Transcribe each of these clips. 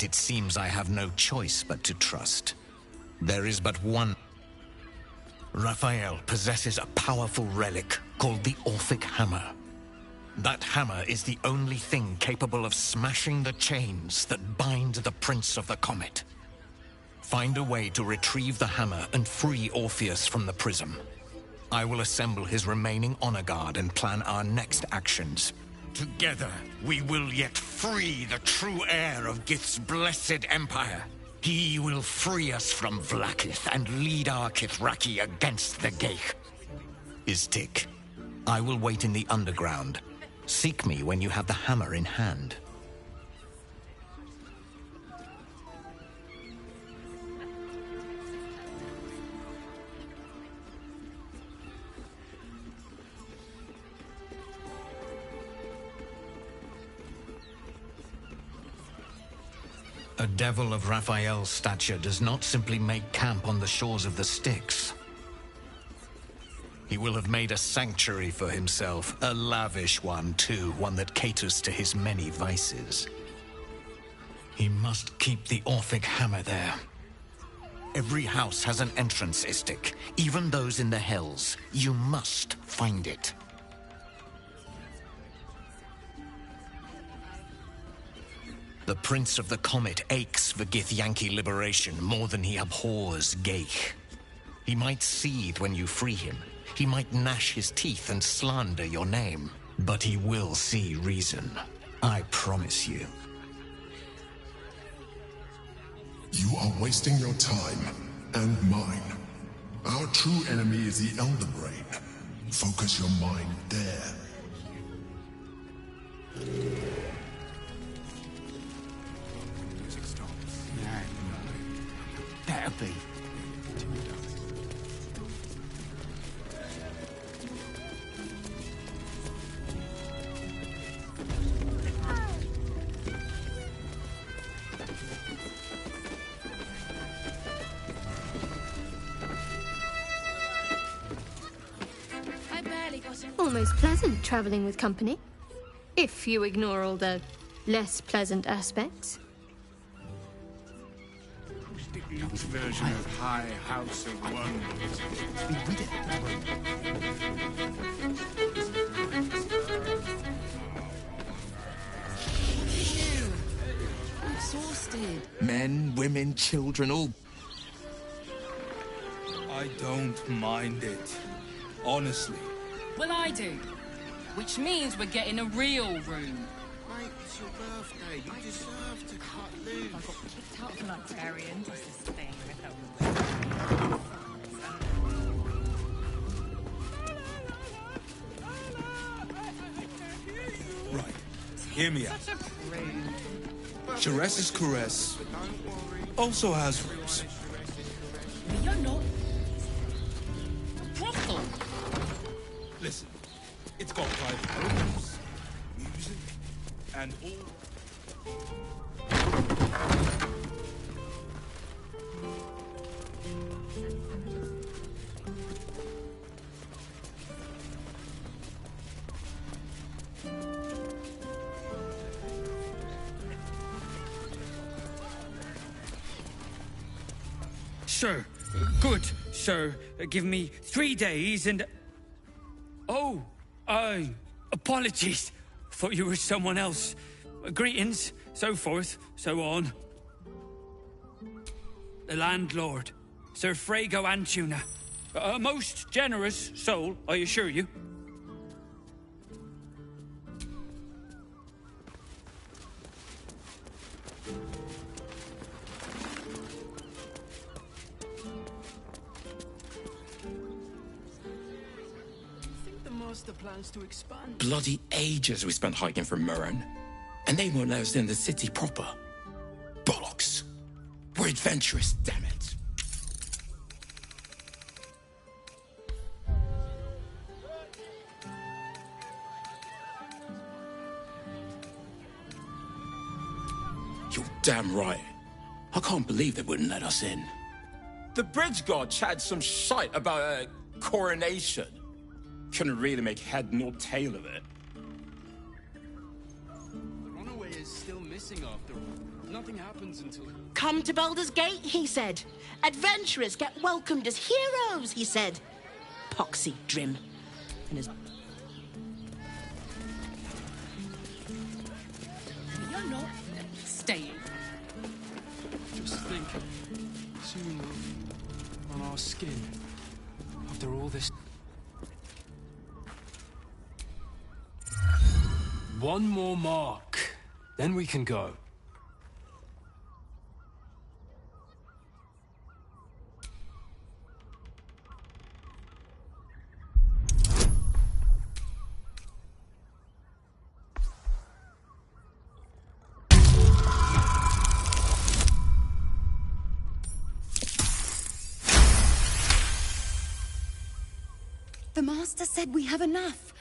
that it seems I have no choice but to trust. There is but one. Raphael possesses a powerful relic called the Orphic Hammer. That hammer is the only thing capable of smashing the chains that bind the Prince of the Comet. Find a way to retrieve the hammer and free Orpheus from the prism. I will assemble his remaining honor guard and plan our next actions. Together, we will yet free the true heir of Gith's blessed empire. He will free us from Vlaakith and lead our Kithraki against the Geich. Istik, I will wait in the underground. Seek me when you have the hammer in hand. A devil of Raphael's stature does not simply make camp on the shores of the Styx. He will have made a sanctuary for himself, a lavish one too, one that caters to his many vices. He must keep the Orphic hammer there. Every house has an entrance, Istik, even those in the Hells. You must find it. The Prince of the Comet aches for Githyanki liberation more than he abhors Geich. He might seethe when you free him. He might gnash his teeth and slander your name. But he will see reason. I promise you. You are wasting your time, and mine. Our true enemy is the Elder Brain. Focus your mind there. Better be. Almost pleasant traveling with company, if you ignore all the less pleasant aspects. Each version of High House of Wonders. Be with it. I'm exhausted. Men, women, children, all. I don't mind it. Honestly. Well, I do. Which means we're getting a real room. Mate, it's your birthday. You deserve to cut loose. I got kicked out of Noctarian. This is the thing. Right. Hear me out. Jerez's caress also has roots. But you're not. Brothel. Listen, it's got private rooms, music, and all. Sir, good, sir. Give me 3 days and... Oh, apologies. Thought you were someone else. Greetings, so forth, so on. The landlord, Sir Frago Antuna. A most generous soul, I assure you. Plans to expand. Bloody ages we spent hiking from Murren. And they won't let us in the city proper. Bollocks. We're adventurous, damn it. You're damn right. I can't believe they wouldn't let us in. The bridge god chatted some shite about a coronation. Couldn't really make head nor tail of it. The runaway is still missing after all. Nothing happens until... Come to Baldur's Gate, he said. Adventurers get welcomed as heroes, he said. Poxy Drim. And his... You're not staying. Just think. Soon on our skin. After all this... One more mark. Then we can go. The Master said we have enough.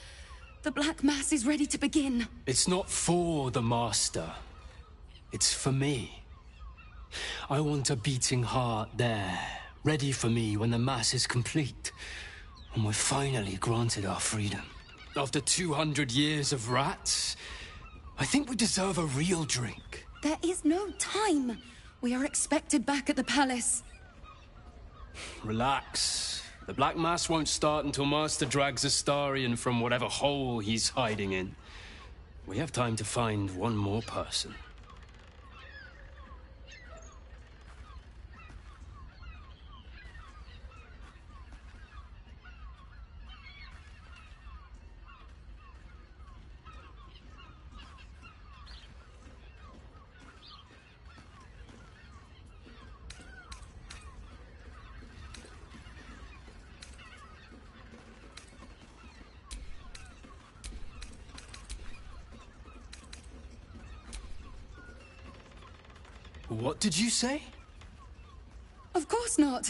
The Black Mass is ready to begin. It's not for the Master. It's for me. I want a beating heart there, ready for me when the Mass is complete. And we're finally granted our freedom. After 200 years of rats, I think we deserve a real drink. There is no time. We are expected back at the palace. Relax. The Black Mass won't start until Master drags Astarion from whatever hole he's hiding in. We have time to find one more person. What did you say? Of course not.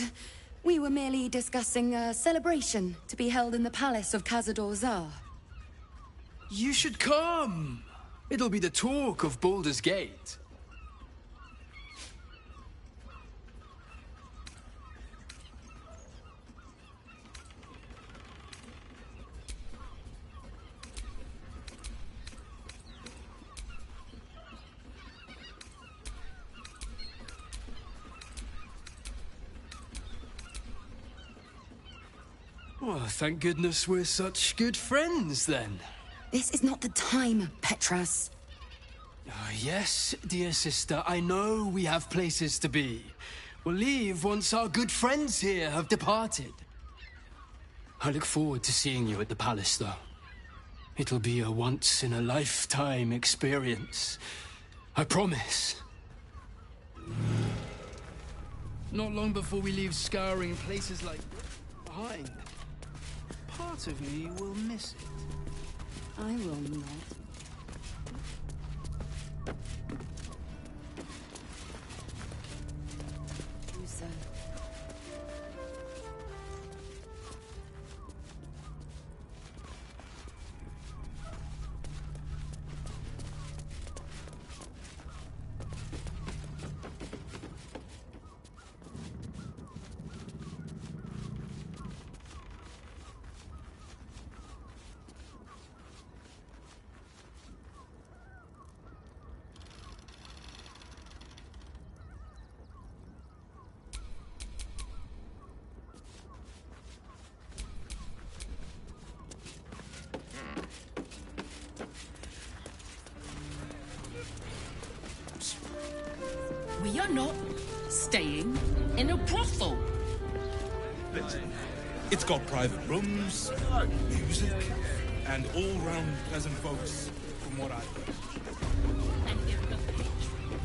We were merely discussing a celebration to be held in the palace of Cazador Zar. You should come. It'll be the talk of Baldur's Gate. Oh, thank goodness we're such good friends, then. This is not the time, Petras. Yes, dear sister, I know we have places to be. We'll leave once our good friends here have departed. I look forward to seeing you at the palace, though. It'll be a once-in-a-lifetime experience. I promise. Not long before we leave scouring places like behind. Part of me will miss it. I will not. Do so. We are not staying in a brothel. It's got private rooms, music, and all-round pleasant folks, from what I've heard. And if the patron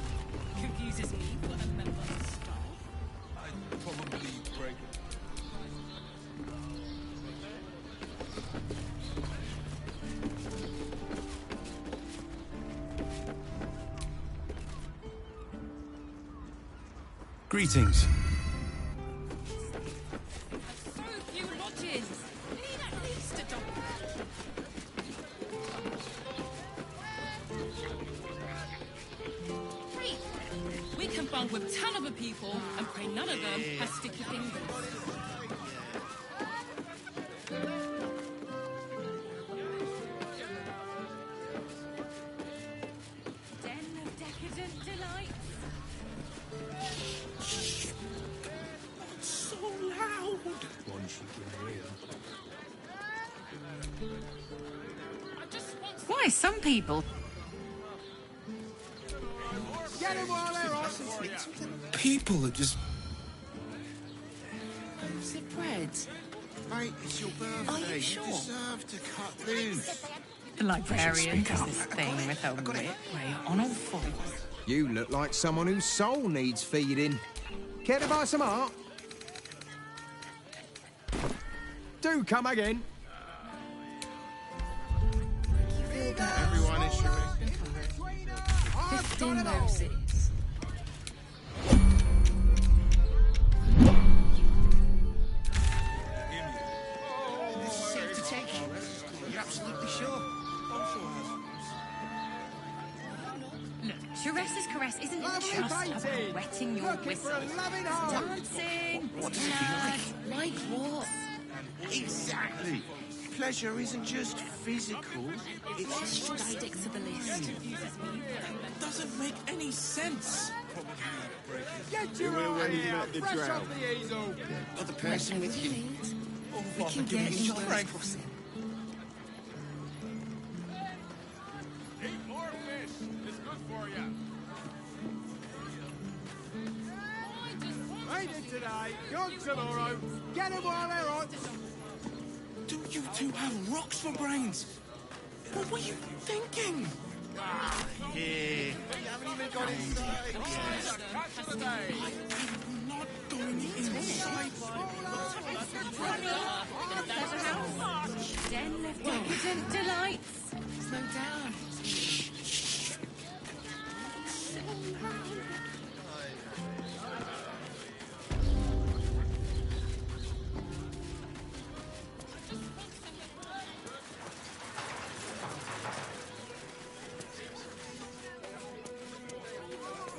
confuses me for a member of staff, I'd probably break it. Greetings. so few lodges. We need at least a double. Great. We can bunk with 10 other people and pray none of them has sticky fingers. Den of decadent delights. Why, some people... People are just... Is it bread? Mate, it's your birthday. Are you sure? deserve to cut loose. The librarian does this thing with a whip way on all fours. You look like someone whose soul needs feeding. Care to buy some art? Do come again. Everyone is sure. 15 roses. You're absolutely sure? Look, Teresa's caress isn't just about wetting your whistle. Dancing! Like what? Exactly. Pleasure isn't just physical, it's Stick to the list. Doesn't make any sense. Get your eye here, fresh off the easel. Or the person with you. We can get you crossing. Eat more fish. It's good for you. Ain't it today, gone tomorrow. Get them while they're hot. Do you two have rocks for brains? What were you thinking? Here. You haven't even got inside. Catch of the day. I'm not going inside. Den left decadent delights. Slow down.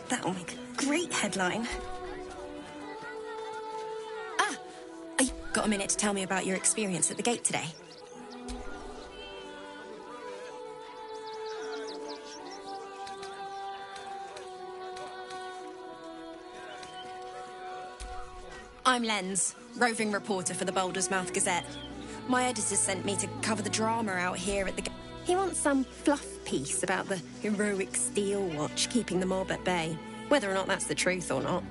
That'll make a great headline. Ah! You got a minute to tell me about your experience at the gate today? I'm Lens, roving reporter for the Baldur's Mouth Gazette. My editor sent me to cover the drama out here at the gate. He wants some fluff piece about the heroic Steel Watch keeping the mob at bay, whether or not that's the truth or not.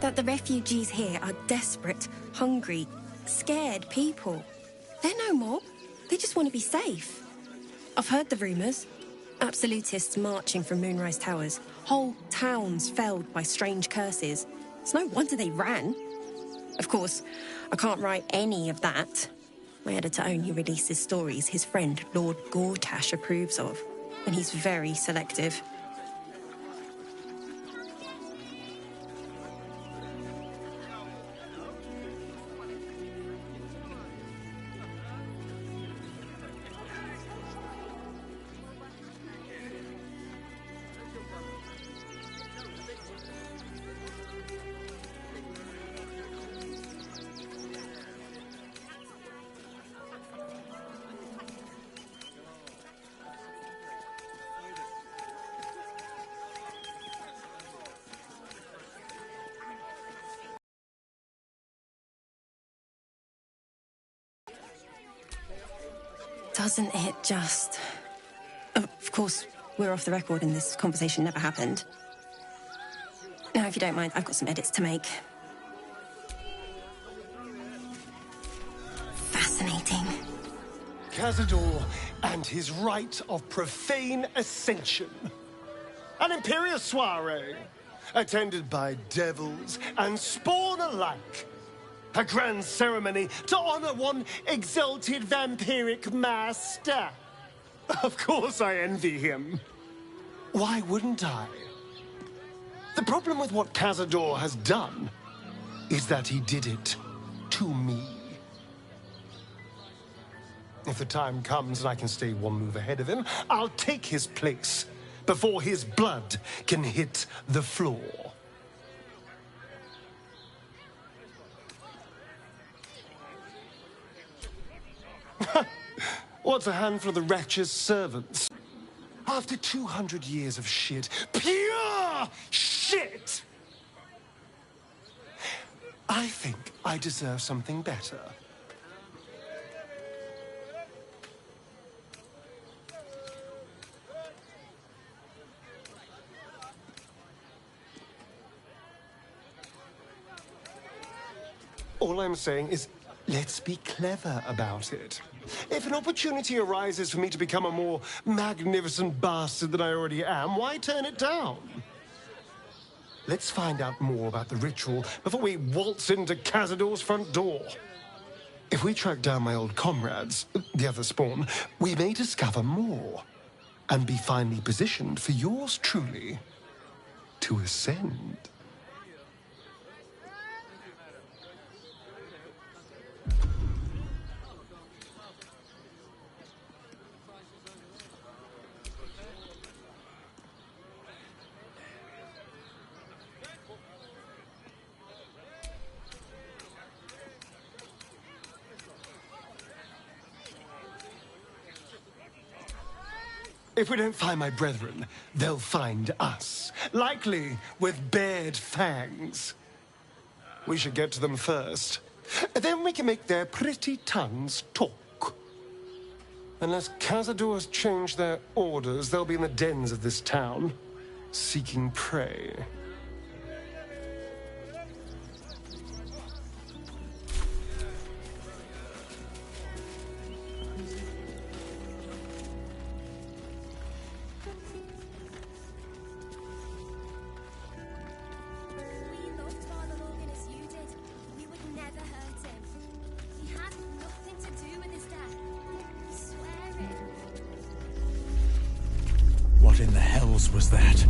That the refugees here are desperate, hungry, scared people. They're no mob. They just want to be safe. I've heard the rumours. Absolutists marching from Moonrise Towers. Whole towns felled by strange curses. It's no wonder they ran. Of course, I can't write any of that. My editor only releases stories his friend Lord Gortash approves of, and he's very selective. Doesn't it just... Of course, we're off the record and this conversation never happened. Now, if you don't mind, I've got some edits to make. Fascinating. Cazador and his rite of profane ascension. An imperial soiree, attended by devils and spawn alike. A grand ceremony to honor one exalted vampiric master. Of course I envy him. Why wouldn't I? The problem with what Cazador has done is that he did it to me. If the time comes and I can stay one move ahead of him, I'll take his place before his blood can hit the floor. What's a handful of the wretch's servants? After 200 years of shit, pure shit! I think I deserve something better. All I'm saying is, let's be clever about it. If an opportunity arises for me to become a more magnificent bastard than I already am, why turn it down? Let's find out more about the ritual before we waltz into Cazador's front door. If we track down my old comrades, the other spawn, we may discover more and be finally positioned for yours truly to ascend. If we don't find my brethren, they'll find us. Likely with bared fangs. We should get to them first. Then we can make their pretty tongues talk. Unless Cazadors change their orders, they'll be in the dens of this town, seeking prey. What in the hells was that?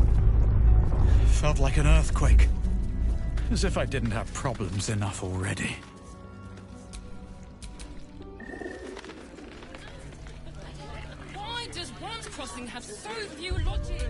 Felt like an earthquake. As if I didn't have problems enough already. Why does Worm's Crossing have so few lodges?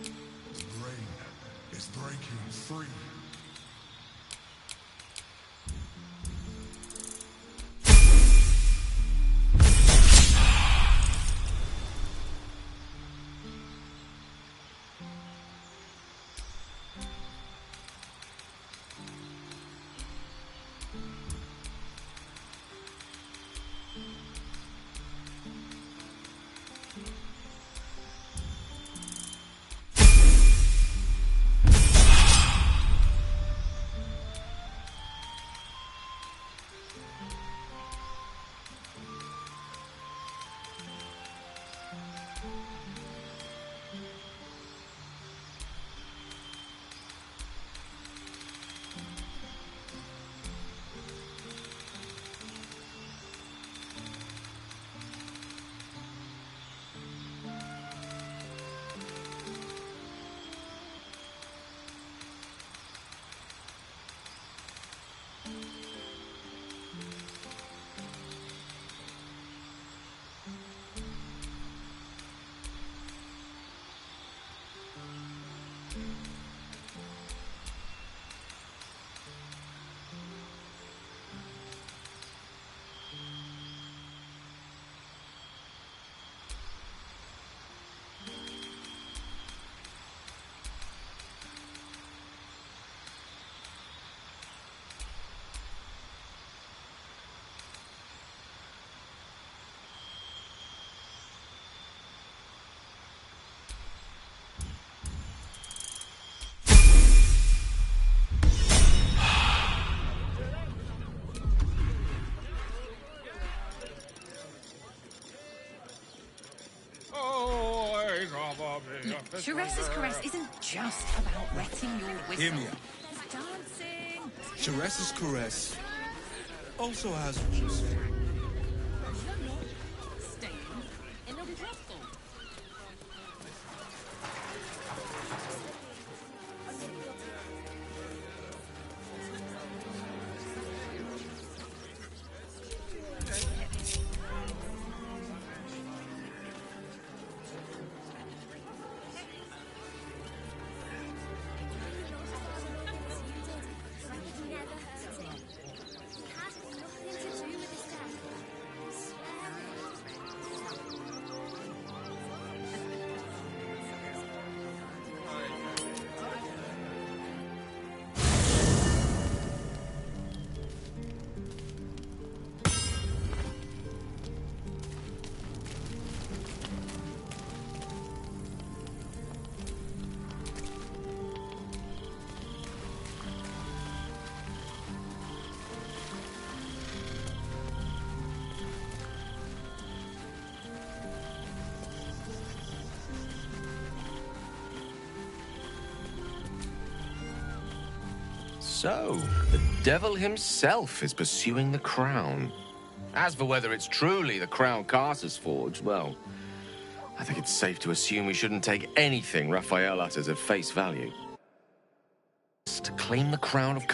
The brain is breaking free. Look, Sharesa's caress isn't just about wetting your whistle. Hear me out. It's dancing. Sharesa's caress also has rules. Staying in a brothel. So, the devil himself is pursuing the crown. As for whether it's truly the crown Carter's forged, well, I think it's safe to assume we shouldn't take anything Raphael utters at face value. To claim the crown of...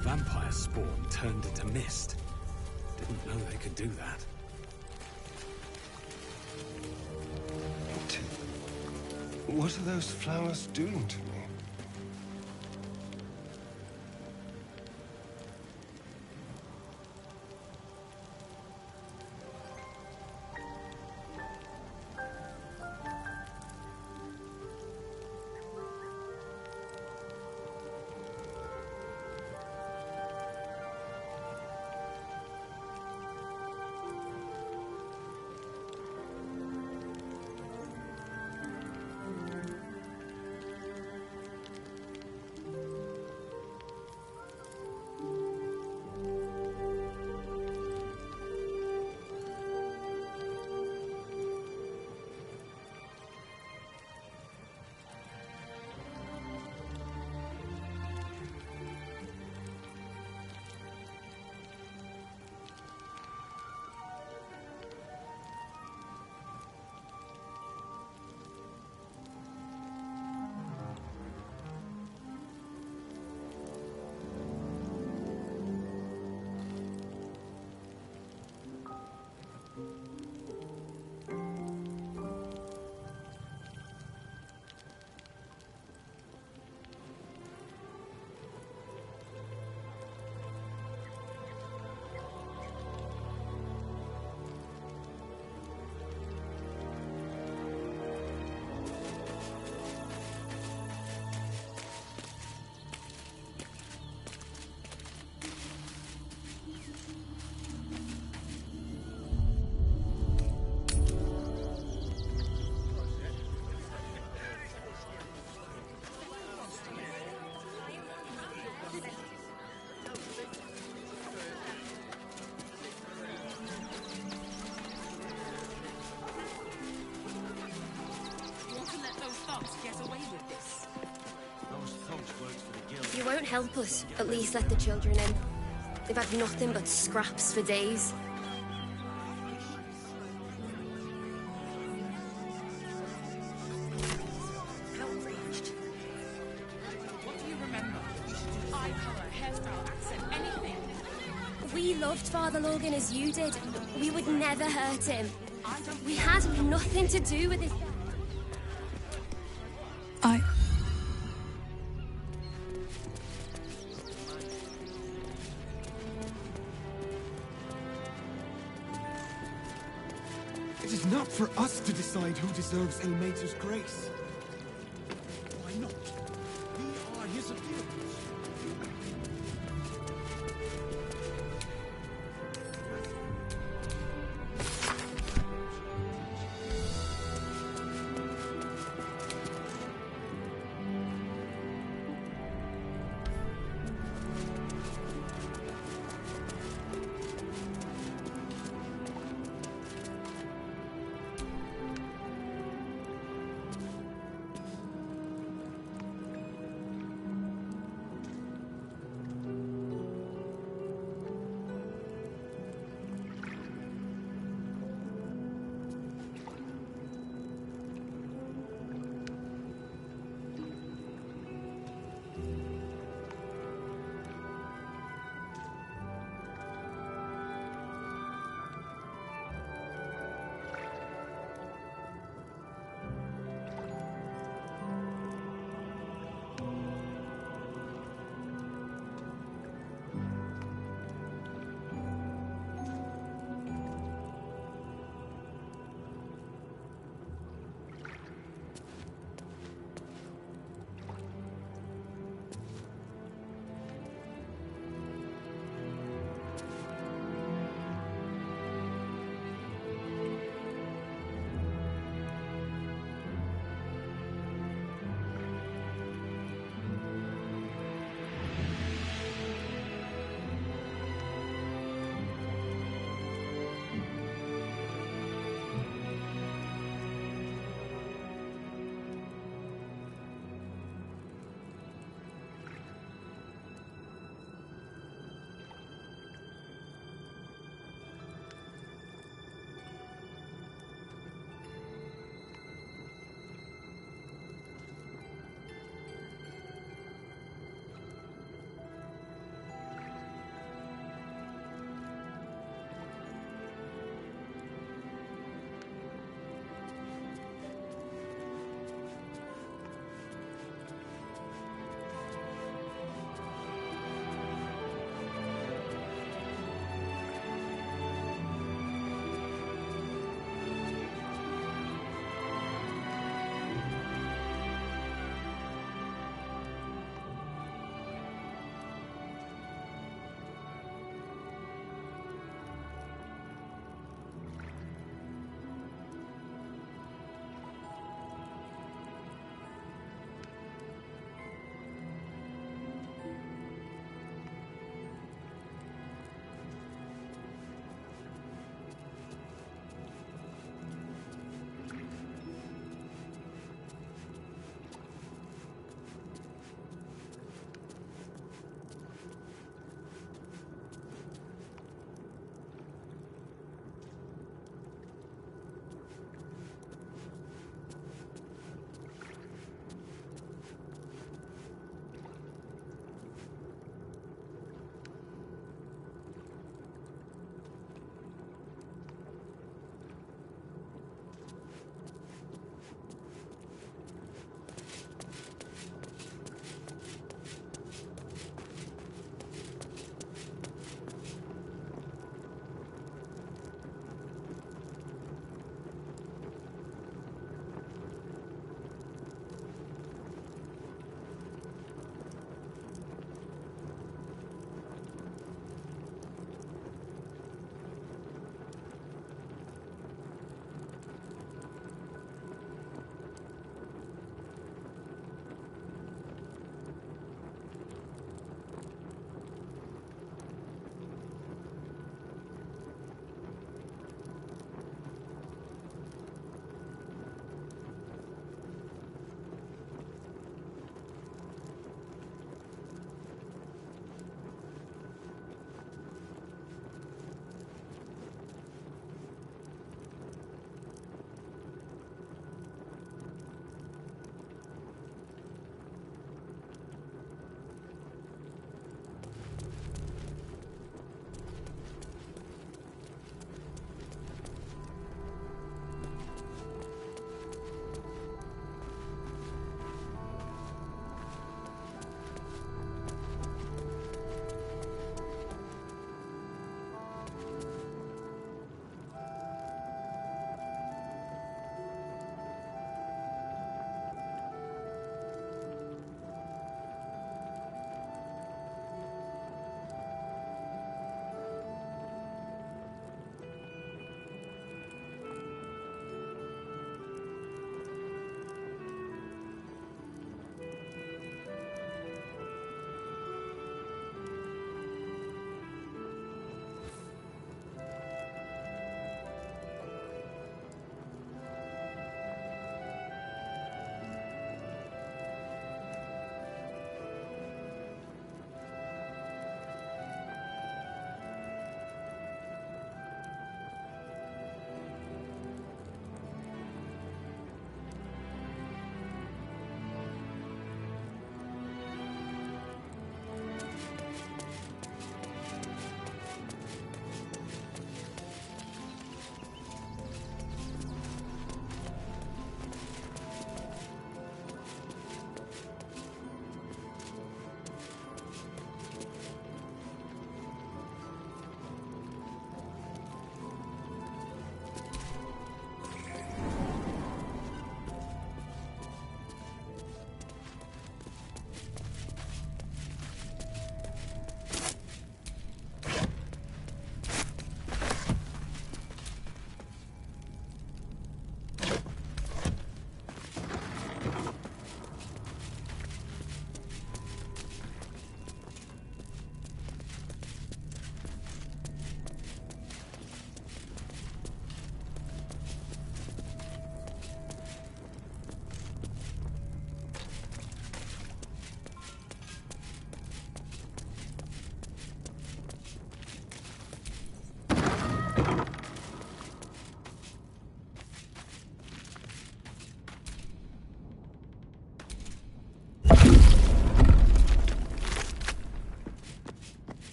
Vampire spawn turned into mist. Didn't know they could do that. What are those flowers doing to me? won't help us at least let the children in. They've had nothing but scraps for days. Outraged. What do you remember? Eye color, hairstyle, accent, anything. We loved Father Logan as you did. We would never hurt him. We had nothing to do with it. It is not for us to decide who deserves Ilmater's grace. Why not? We are his appearance.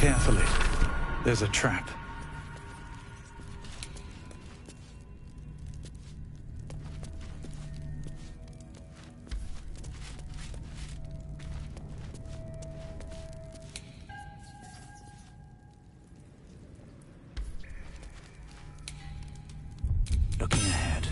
carefully. There's a trap. Looking ahead.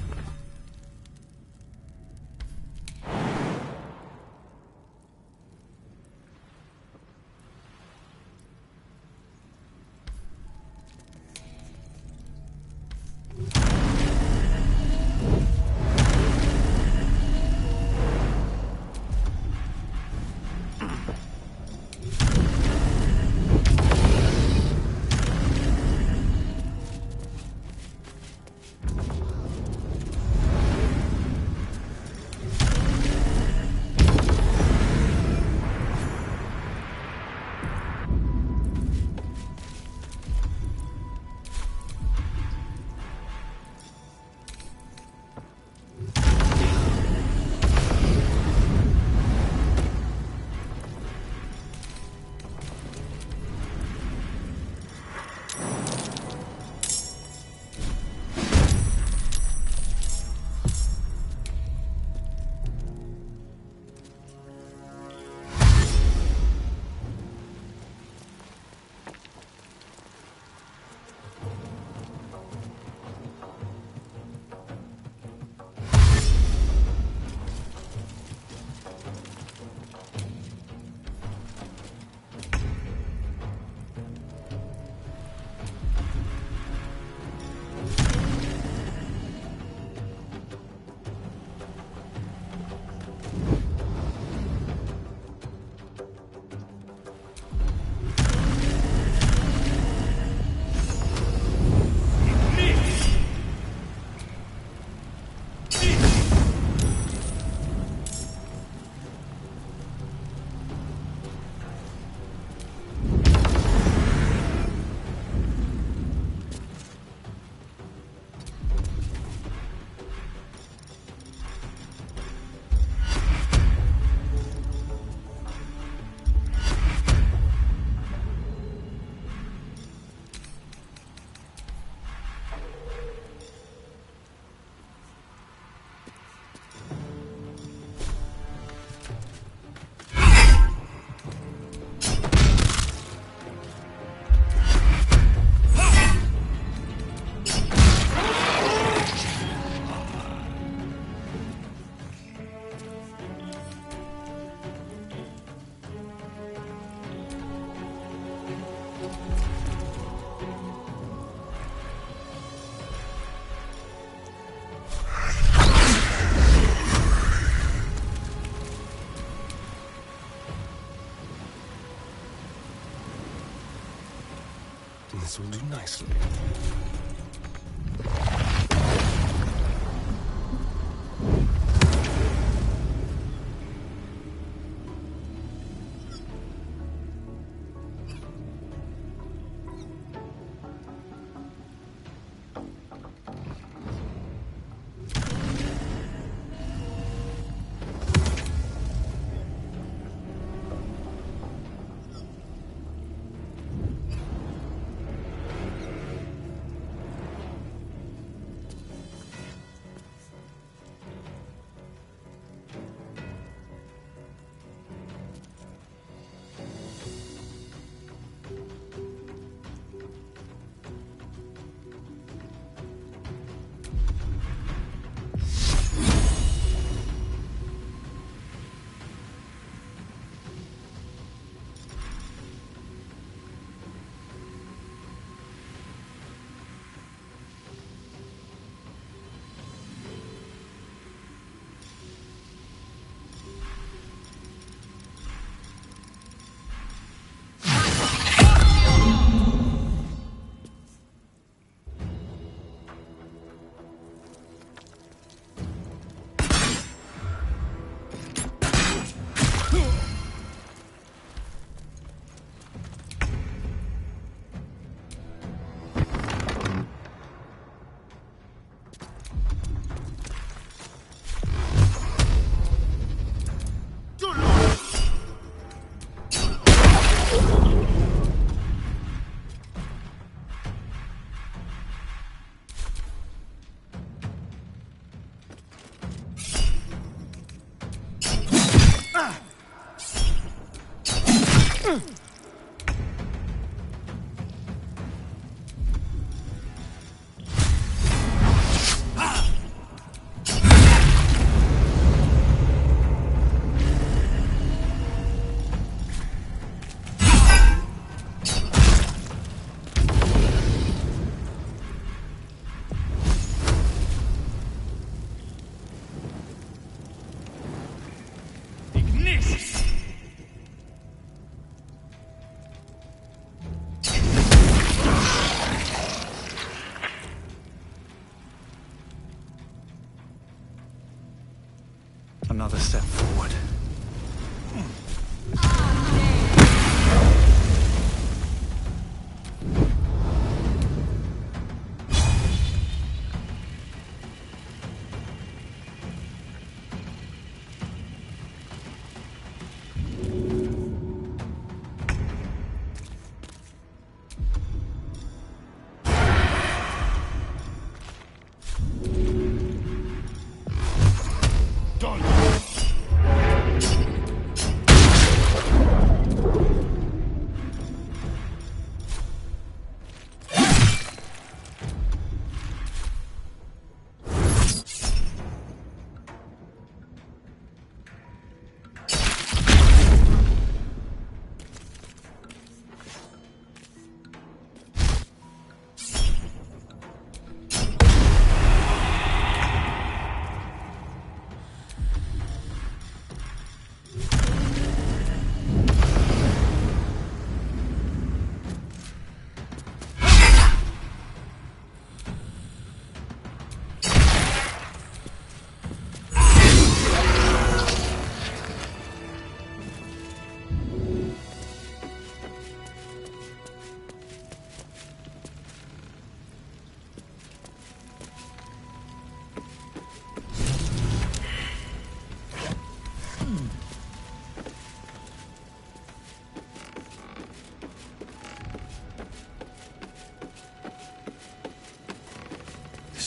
This will do nicely.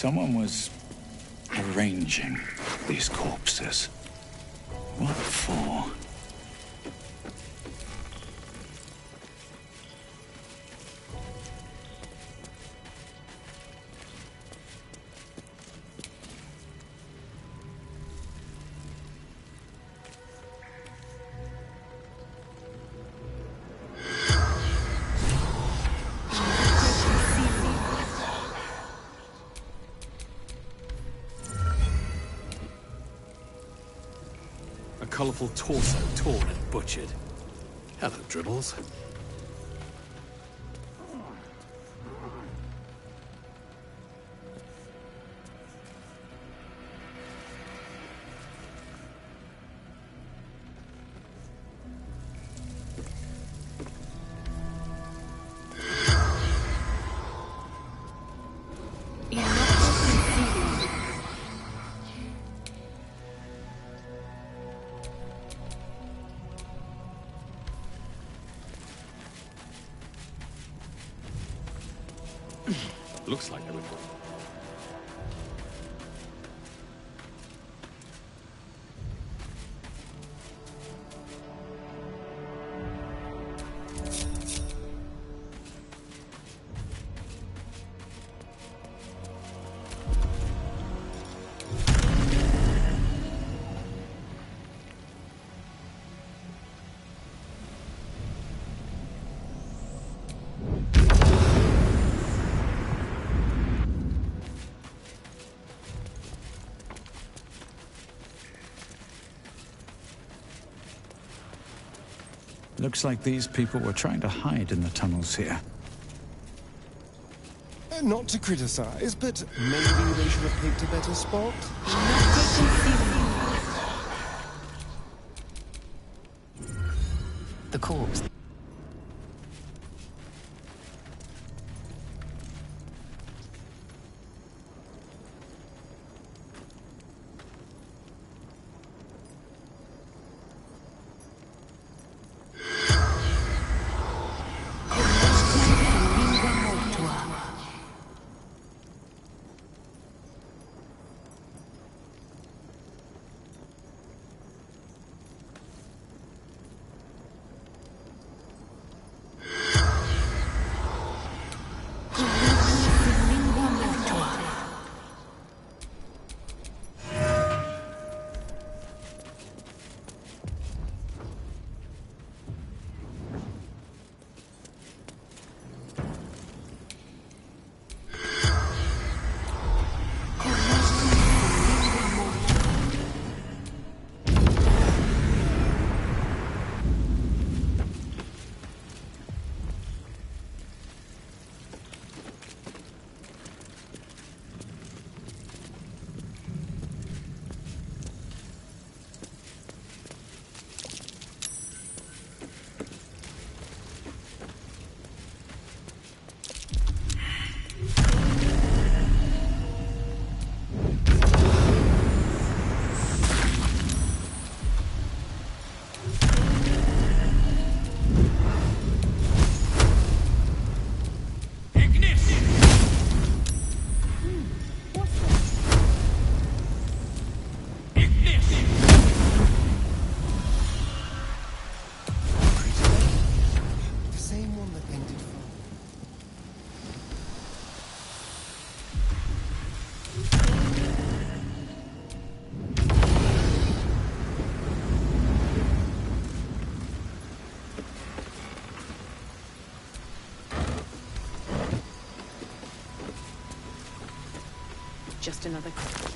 Someone was arranging these corpses. What for? A colourful torso torn and butchered. Hello, Dribbles. Looks like everything. Looks like these people were trying to hide in the tunnels here. Not to criticize, but maybe they should have picked a better spot. The corpse. Just another call.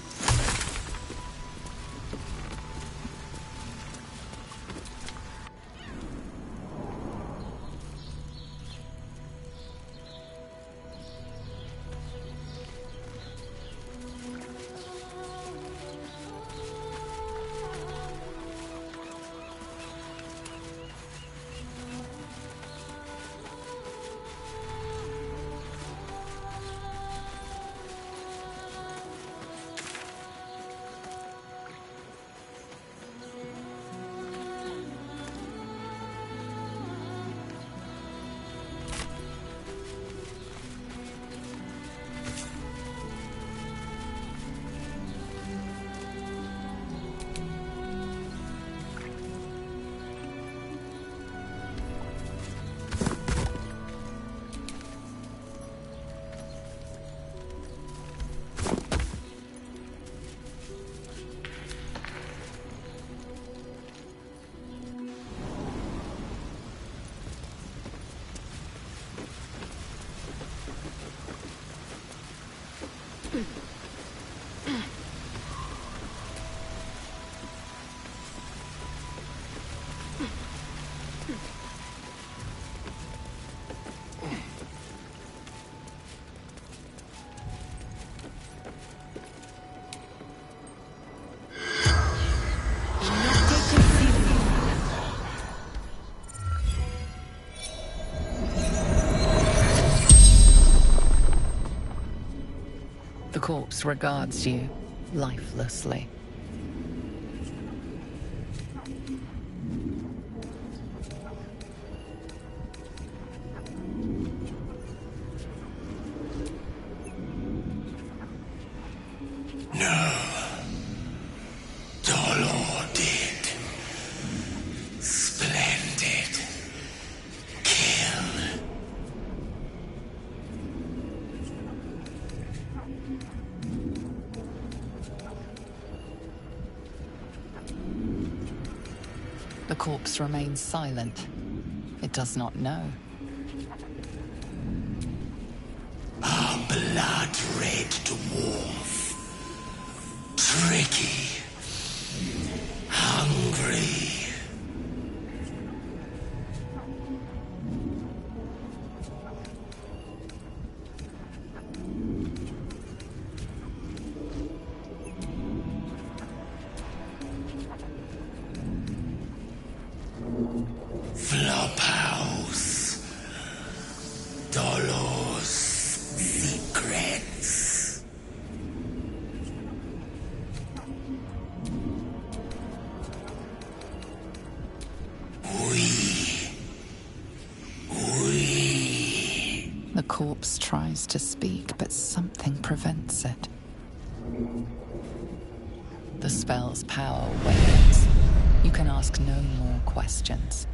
The corpse regards you lifelessly. No. Baldur did. Splendid. Kill. The corpse remains silent. It does not know. Our blood-red dwarf. Tricky. Hungry. Flophouse. Dolor's secrets. The corpse tries to speak, but something prevents it. The spell's power wanes. You can ask no more questions.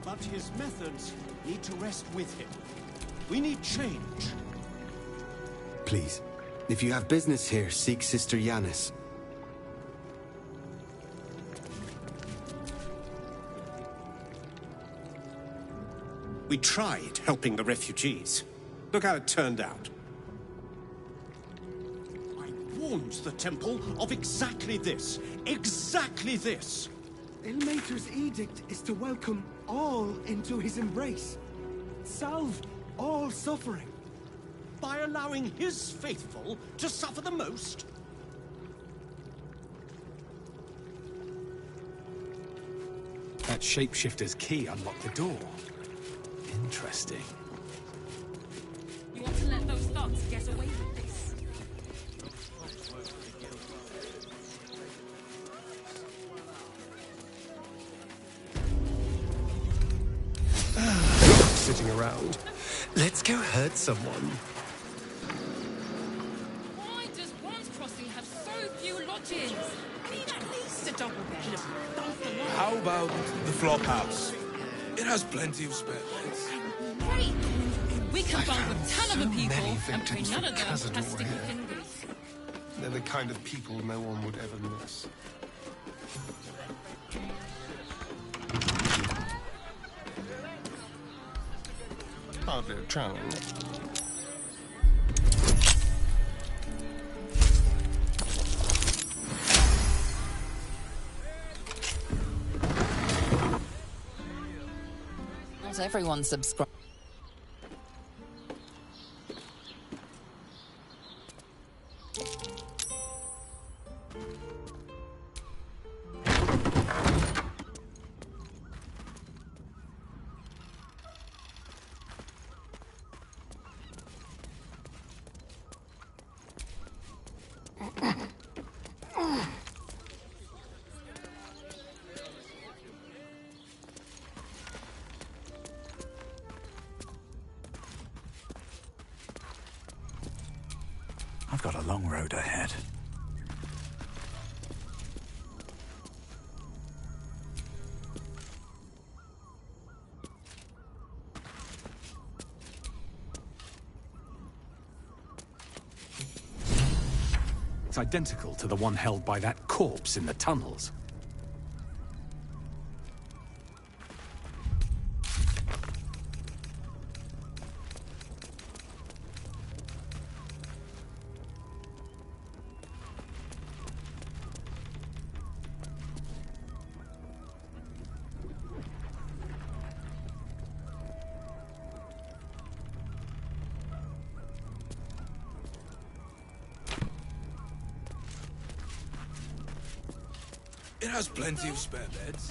But his methods need to rest with him. We need change. Please, if you have business here, seek Sister Yanis. We tried helping the refugees. Look how it turned out. I warned the temple of exactly this. Exactly this! Ilmater's edict is to welcome all into his embrace. Salve all suffering. By allowing his faithful to suffer the most? That shapeshifter's key unlocked the door. Interesting. You want to let those thugs get away with this? Sitting around. Let's go hurt someone. Why does Bronze Crossing have so few lodgings? I mean, at least a double bed. How about the flop house? It has plenty of spare beds. Great! We can bunk with 10 other people many and pay victims none for of them Cazador has sticky here. fingers. They're the kind of people no one would ever miss. Hardly a trying. Not everyone subscribes. I've got a long road ahead. It's identical to the one held by that corpse in the tunnels. It has plenty of spare beds.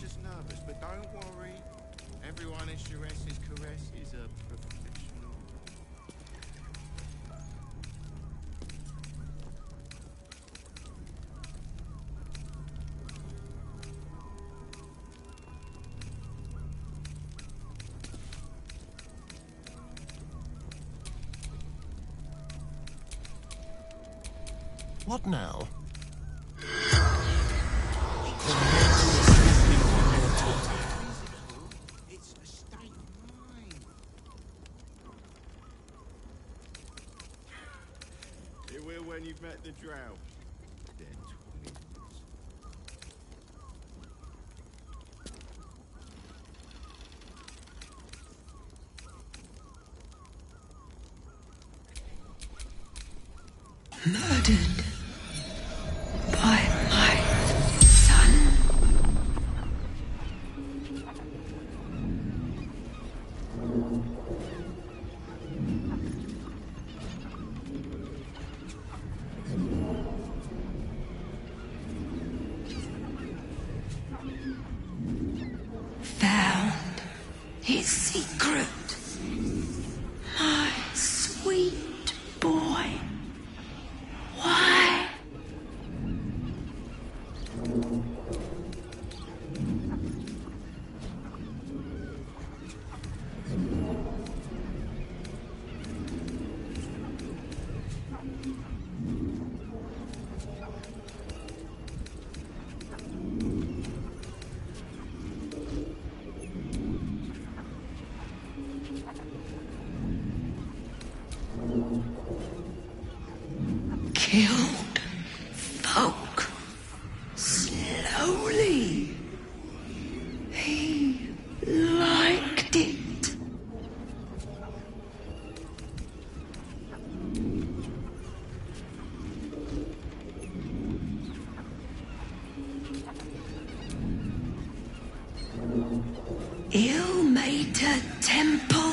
just nervous, but don't worry. Everyone in Sharess's caress is a professional. What now? It's a state of mind. It will when you've met the drow. They're twins. Murdered by my son. Found his secret. My sweet boy. Why? Killed folk slowly. He liked it. Ill-mater temple.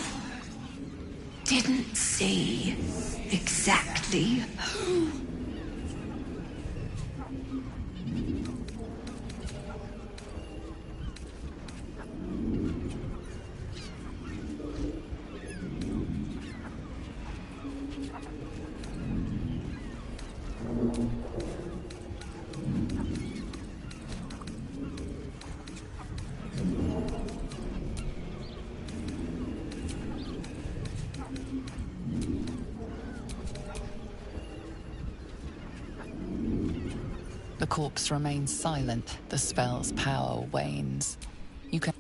Didn't see exactly who. The corpse remains silent. The spell's power wanes. You can...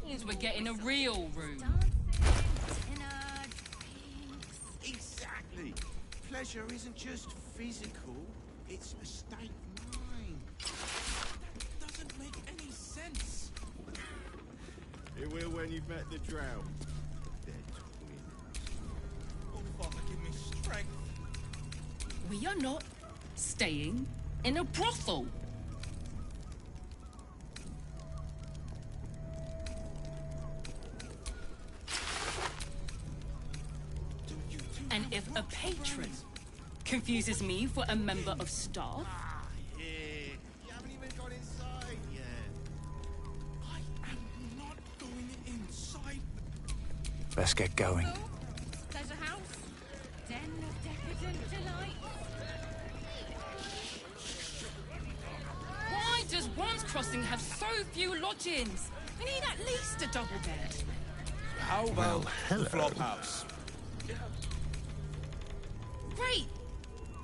Means we're getting a real room. Exactly. Pleasure isn't just physical, it's a state of mind. That doesn't make any sense. It will when you've met the drow. They're twins. Oh, Father, give me strength. We are not staying in a brothel. And if a patron confuses me for a member of staff, Yeah, you haven't even got inside yet. I am not going inside. Let's get going. pleasure house, den of decadent delight. Crossing have so few lodgings? We need at least a double bed. How about the flop house? Great!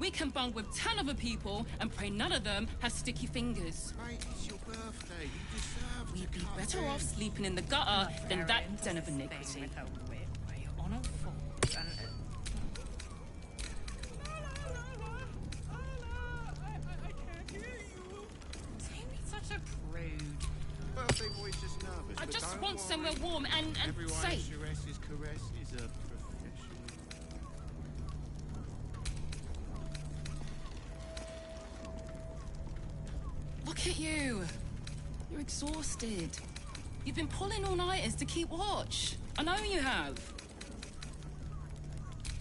We can bunk with 10 other people and pray none of them have sticky fingers. Mate, it's your birthday. You deserve We'd be better off sleeping in the gutter than that den of iniquity. Such a prude. Birthday boy's just nervous. I but just don't want worry. somewhere warm and Everyone safe. Sures's caress is a professional. Look at you. You're exhausted. You've been pulling all-nighters to keep watch. I know you have.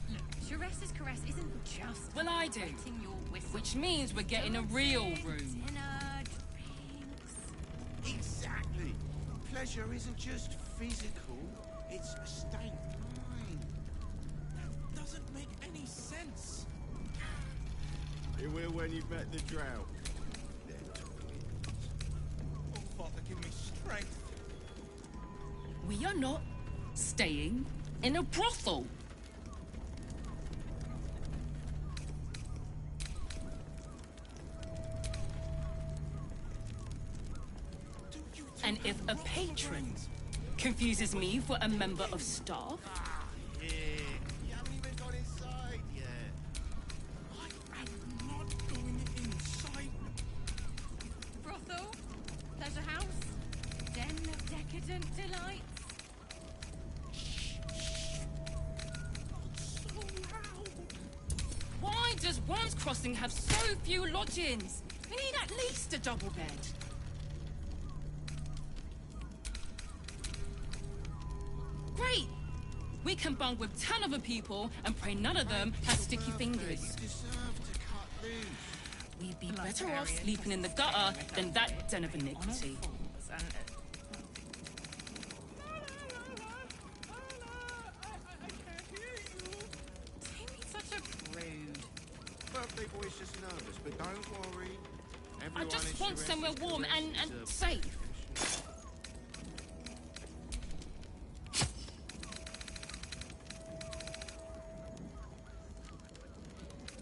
Look, Sures's caress isn't just Well, I do. wetting your whistle. Which means we're getting a real room. Dinner, drinks. Exactly. Pleasure isn't just physical, it's a state of mind. That doesn't make any sense. It will when you've met the drought. They're twins. Oh, Father, give me strength. We are not staying in a brothel. And if a patron confuses me for a member of staff, Yeah, you haven't even got inside yet. I am not going inside. Brothel, pleasure house, den of decadent delights. So loud. why does Worms Crossing have so few lodgings? We need at least a double bed. Great! We can bunk with 10 other people and pray none of them have sticky fingers. You deserve to cut loose. We'd be better off sleeping in the gutter than that den of iniquity. Such a prude. Birthday boy's just nervous, but don't worry. I Everyone just in want Sures's somewhere warm caress and is a safe.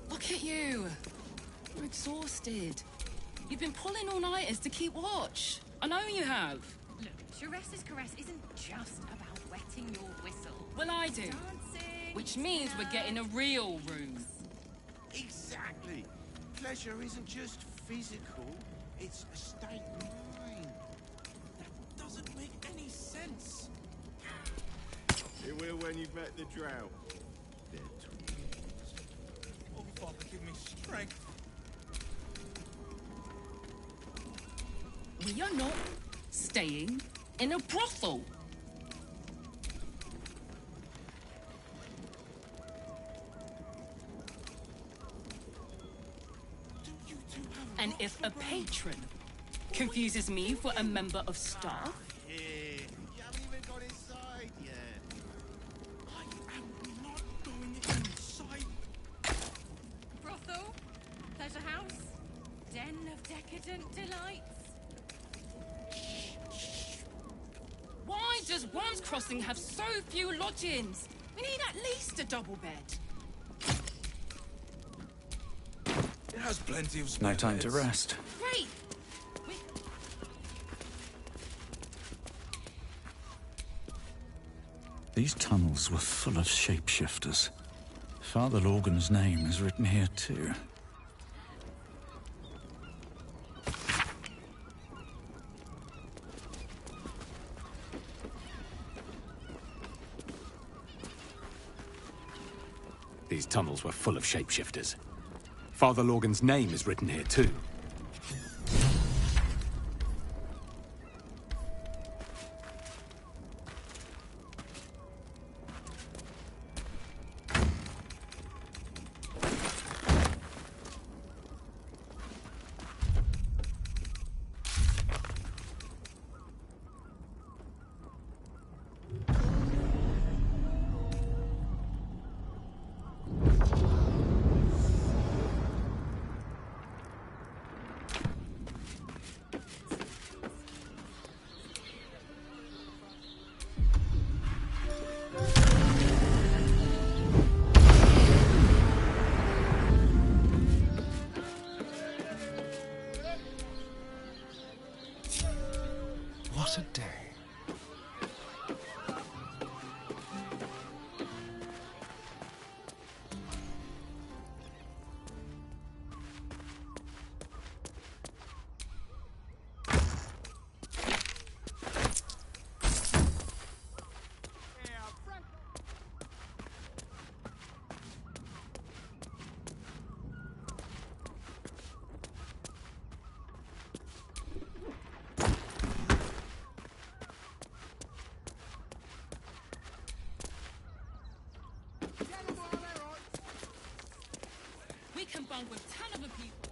Look at you. You're exhausted. You've been pulling all-nighters to keep watch. I know you have. Look, Sures's caress isn't just about wetting your whistle. Well, I do. Dancing, Which means we're getting a real room. Exactly. Pleasure isn't just physical, it's a state of mind. That doesn't make any sense. It will when you've met the drought. They're twins. Oh, Father, give me strength. We are not staying in a brothel. And if a patron confuses me for a member of staff, Yeah, you haven't even got inside yet. I am not going inside. Brothel, pleasure house, den of decadent delights. why does Worms Crossing have so few lodgings? We need at least a double bed. It has plenty of No spare time to beds. rest. Great! These tunnels were full of shapeshifters. Father Lorgan's name is written here too. These tunnels were full of shapeshifters. Father Lorgan's name is written here too. What a day. We can bunk with 10 other people.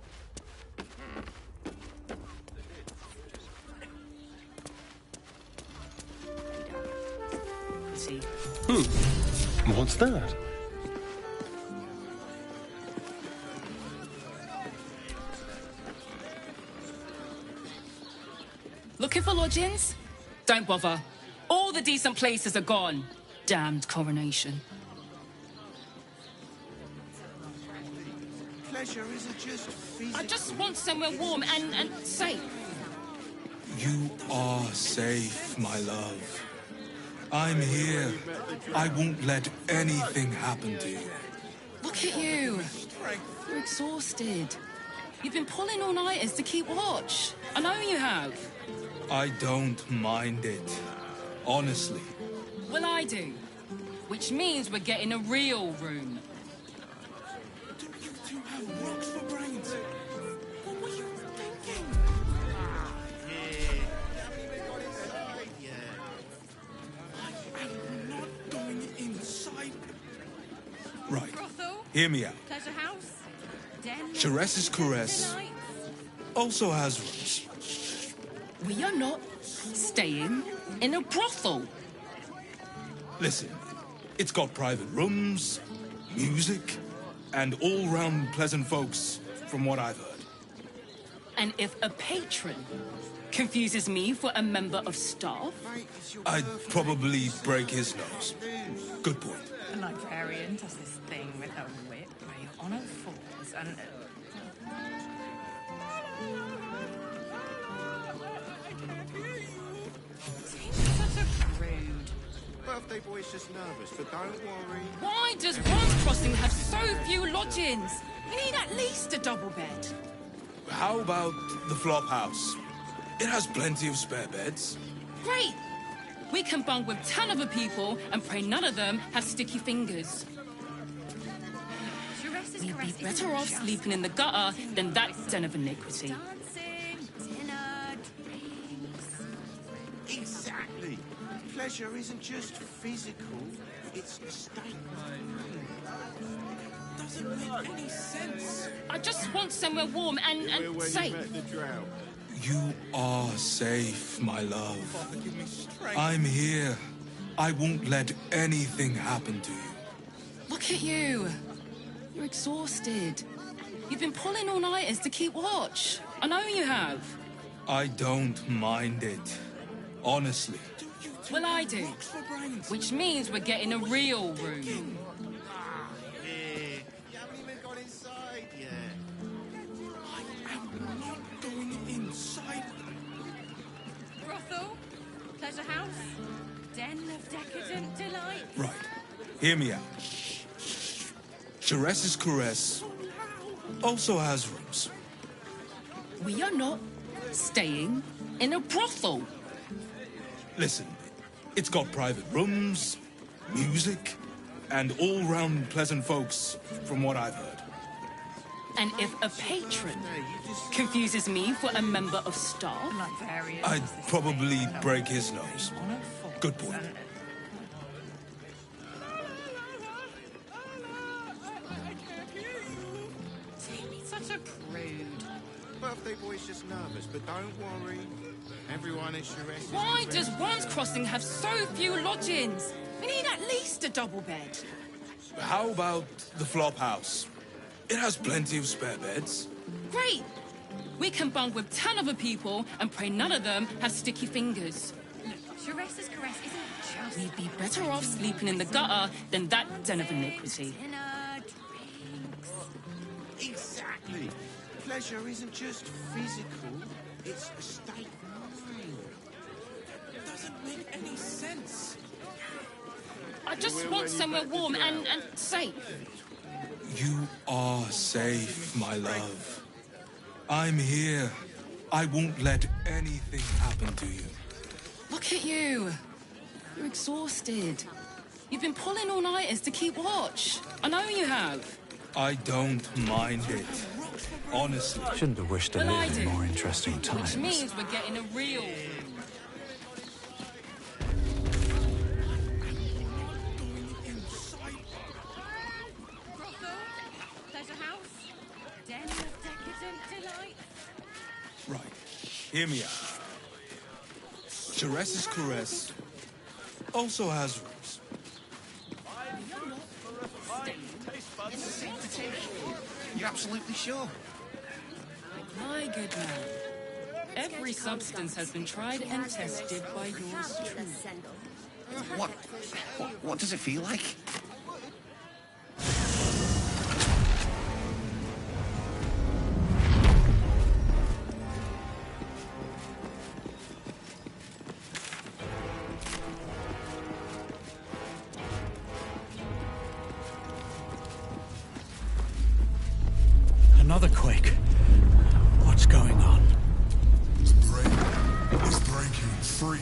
See. What's that? Looking for lodgings? Don't bother. All the decent places are gone. Damned coronation. Pleasure isn't just physical. I just want somewhere warm and safe. You are safe, my love. I'm here. I won't let anything happen to you. Look at you. You're exhausted. You've been pulling all-nighters to keep watch. I know you have. I don't mind it. Honestly. Well, I do. Which means we're getting a real room. You two have rocks for brains. What were you thinking? I'm not going inside. Right. Brothel? Hear me out. Pleasure house? Den? Chares's caress Delight? also has roots. We are not staying in a brothel. Listen, it's got private rooms, music, and all-round pleasant folks, from what I've heard. And if a patron confuses me for a member of staff, I'd probably break his nose. Good point. The librarian does this thing with her whip where you're on all fours and... Such a rude. Birthday boy's just nervous, but don't worry. why does Bronze Crossing have so few lodgings? We need at least a double bed. How about the flop house? It has plenty of spare beds. Great! We can bunk with 10 other people and pray none of them have sticky fingers. Chares's We'd be caress better isn't off just sleeping in the gutter than that den of iniquity. dancing, dinner, drinks. Exactly. Pleasure isn't just physical, it's a state of mind. Doesn't make any sense. I just want somewhere warm and When safe. you met the drow. You are safe, my love. I'm here. I won't let anything happen to you. Look at you. You're exhausted. You've been pulling all-nighters to keep watch. I know you have. I don't mind it. Honestly. Well, I do. Which means we're getting a real room. Yeah. You haven't even gone inside yet. I am not going inside. Brothel? Pleasure house? Den of decadent delight? Right. Hear me out. Chares's caress also has rooms. We are not staying in a brothel. Listen, it's got private rooms, music, and all-round pleasant folks, from what I've heard. And if a patron confuses me for a member of staff, I'd probably break his nose. Good point. Such a prude. Birthday boy's just nervous, but don't worry. Everyone at Chares. why does Bronze Crossing have so few lodgings? We need at least a double bed. How about the flop house? It has plenty of spare beds. Great! We can bunk with 10 other people and pray none of them have sticky fingers. Chares's caress isn't just... We'd be better off sleeping in the gutter than that den of iniquity. dinner, drinks. Exactly. Pleasure isn't just physical, it's a state of mind. doesn't make any sense. I just want somewhere warm and safe. You are safe, my love. I'm here. I won't let anything happen to you. Look at you. You're exhausted. You've been pulling all-nighters to keep watch. I know you have. I don't mind it. Honestly. Shouldn't have wished to Well, I live in do. more interesting times. Which means we're getting a real... Pleasure house. Den of decadent delight. Right. Hear me out. Teresa's Caress also has roots. You absolutely sure? My good man. Every substance has been tried and tested by yours truly. What does it feel like? Another quake. What's going on? The brain is breaking free.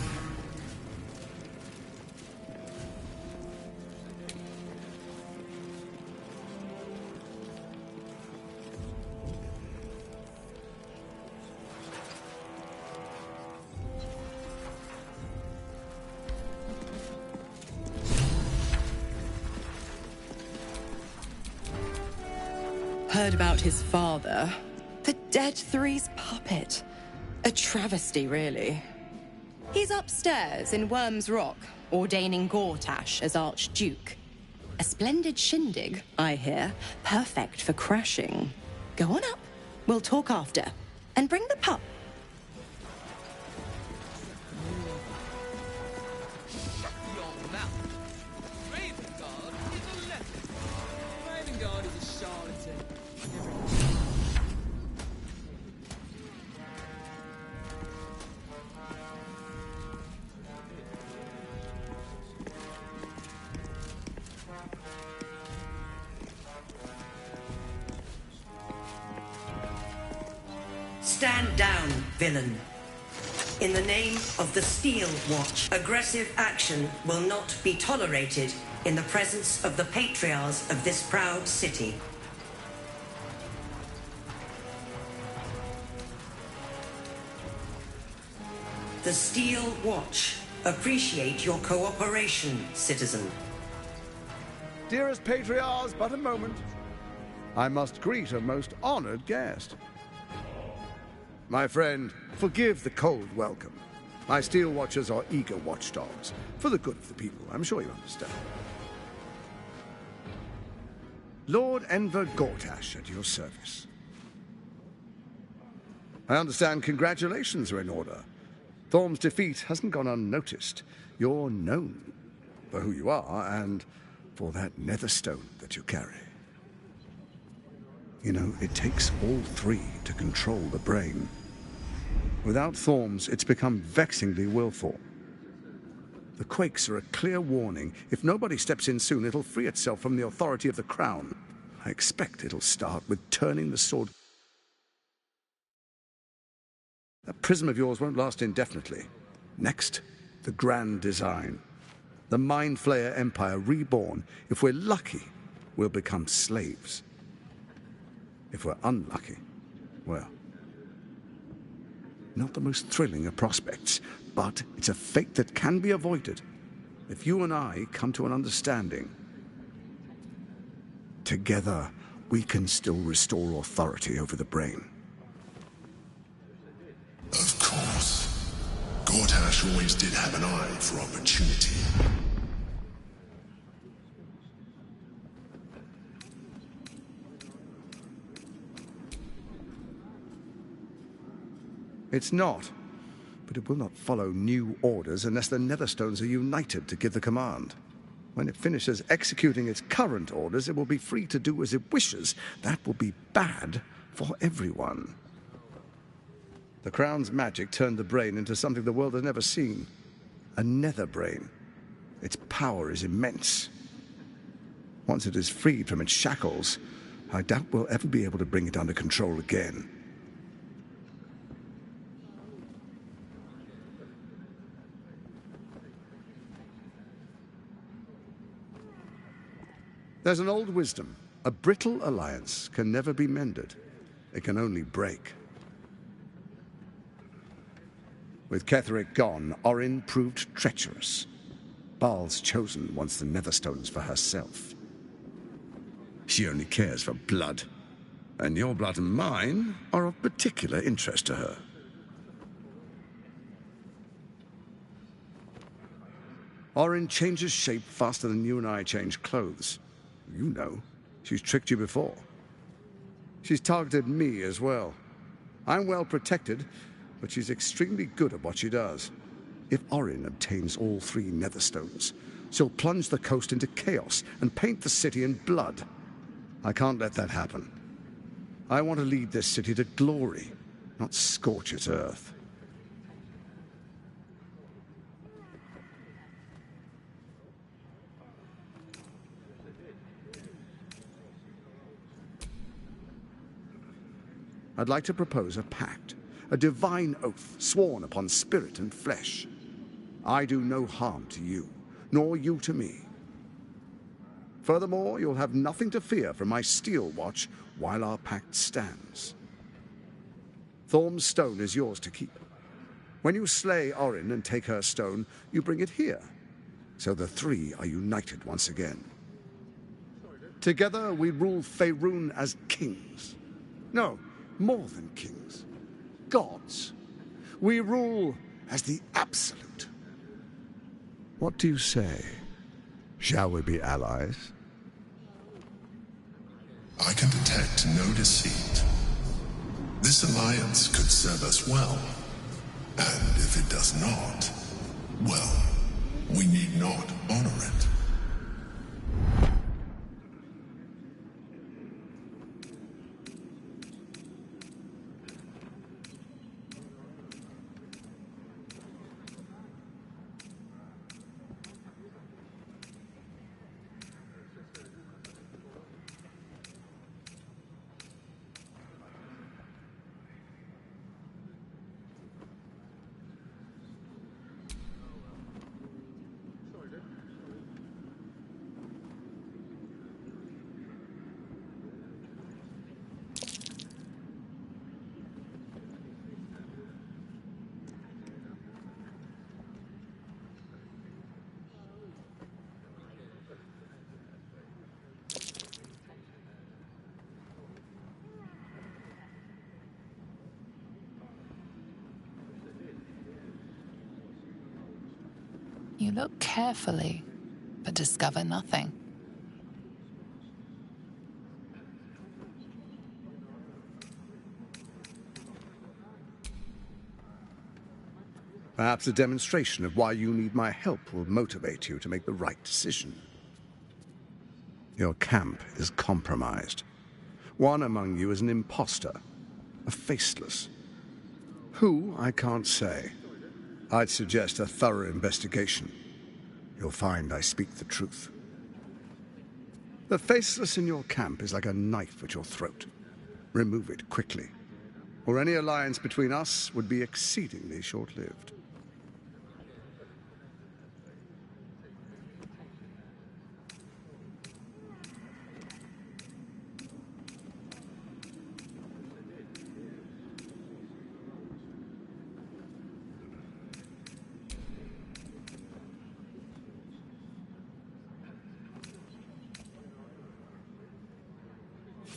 Heard about his father. The Dead Three's puppet. A travesty, really. He's upstairs in Worm's Rock, ordaining Gortash as Archduke. A splendid shindig, I hear. Perfect for crashing. Go on up. We'll talk after. And bring the pup. Your mouth. Ravengard is a leopard. Ravengard is a charlatan. Stand down, villain. In the name of the Steel Watch, aggressive action will not be tolerated in the presence of the patriarchs of this proud city. The Steel Watch appreciate your cooperation, citizen. Dearest patriarchs, but a moment. I must greet a most honored guest. My friend, forgive the cold welcome. My Steel Watchers are eager watchdogs, for the good of the people, I'm sure you understand. Lord Enver Gortash at your service. I understand congratulations are in order. Thorm's defeat hasn't gone unnoticed. You're known for who you are and for that nether stone that you carry. You know, it takes all three to control the brain. Without Thorms, it's become vexingly willful. The quakes are a clear warning. If nobody steps in soon, it'll free itself from the authority of the crown. I expect it'll start with turning the sword. That prism of yours won't last indefinitely. Next, the grand design. The Mind Flayer Empire reborn. If we're lucky, we'll become slaves. If we're unlucky, well, not the most thrilling of prospects, but it's a fate that can be avoided if you and I come to an understanding. Together, we can still restore authority over the brain. Of course. Gortash always did have an eye for opportunity. It's not, but it will not follow new orders unless the Netherstones are united to give the command. When it finishes executing its current orders, it will be free to do as it wishes. That will be bad for everyone. The Crown's magic turned the brain into something the world has never seen. a nether brain. Its power is immense. Once it is freed from its shackles, I doubt we'll ever be able to bring it under control again. There's an old wisdom. A brittle alliance can never be mended. It can only break. With Ketheric gone, Orin proved treacherous. Baal's chosen wants the Netherstones for herself. She only cares for blood. And your blood and mine are of particular interest to her. Orin changes shape faster than you and I change clothes. You know, she's tricked you before. She's targeted me as well. I'm well protected, but she's extremely good at what she does. If Orin obtains all 3 Netherstones, she'll plunge the coast into chaos and paint the city in blood. I can't let that happen. I want to lead this city to glory, not scorch its earth. I'd like to propose a pact, a divine oath sworn upon spirit and flesh. I do no harm to you, nor you to me. Furthermore, you'll have nothing to fear from my steel watch while our pact stands. Thorm's stone is yours to keep. When you slay Orin and take her stone, you bring it here, so the 3 are united once again. Together we rule Faerun as kings. No, more than kings. Gods. We rule as the Absolute. What do you say? Shall we be allies? I can detect no deceit. This alliance could serve us well. And if it does not, well, we need not honor it. You look carefully, but discover nothing. Perhaps a demonstration of why you need my help will motivate you to make the right decision. Your camp is compromised. One among you is an imposter, a faceless. Who, I can't say. I'd suggest a thorough investigation. You'll find I speak the truth. The faceless in your camp is like a knife at your throat. Remove it quickly, or any alliance between us would be exceedingly short-lived.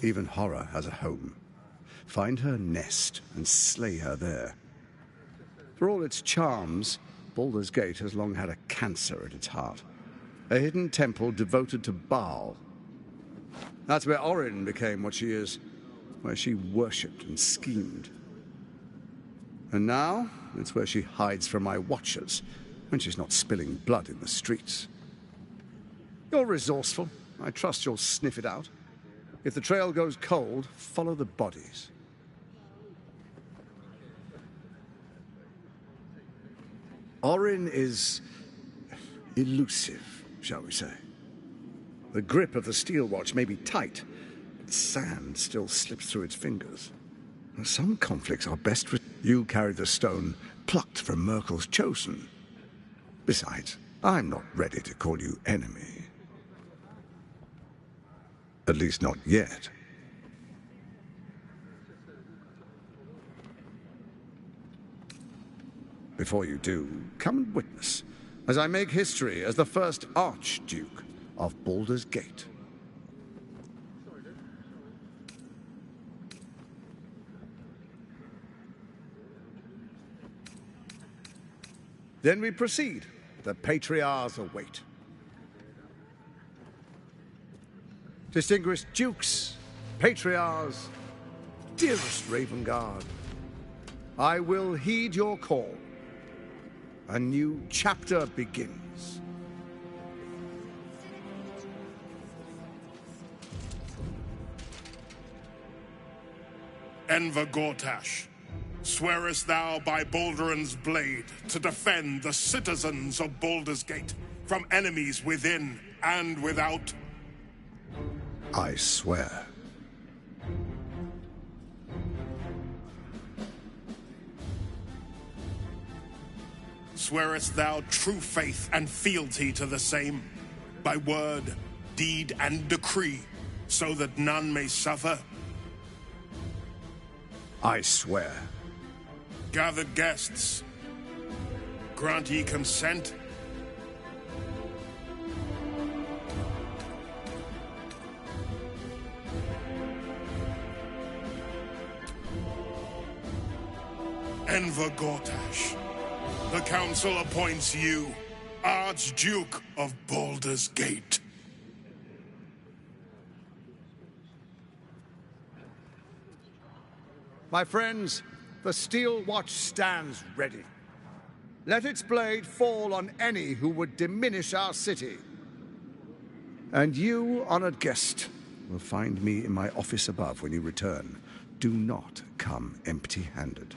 Even horror has a home. Find her nest and slay her there. For all its charms, Baldur's Gate has long had a cancer at its heart. A hidden temple devoted to Baal. That's where Orin became what she is, where she worshipped and schemed. And now, it's where she hides from my watchers, when she's not spilling blood in the streets. You're resourceful. I trust you'll sniff it out. If the trail goes cold, follow the bodies. Orin is elusive, shall we say. The grip of the steel watch may be tight, but sand still slips through its fingers. Some conflicts are best... You carry the stone plucked from Merkel's chosen. Besides, I'm not ready to call you enemy. At least not yet. Before you do, come and witness, as I make history as the first Archduke of Baldur's Gate. Then we proceed. The Patriarchs await. Distinguished Dukes, Patriarchs, dearest Ravengard, I will heed your call. A new chapter begins. Enver Gortash, swearest thou by Balduran's blade to defend the citizens of Baldur's Gate from enemies within and without? I swear. Swearest thou true faith and fealty to the same, by word, deed, and decree, so that none may suffer? I swear. Gathered guests, grant ye consent? Enver Gortash, the Council appoints you Archduke of Baldur's Gate. My friends, the steel watch stands ready. Let its blade fall on any who would diminish our city. And you, honored guest, will find me in my office above when you return. Do not come empty-handed.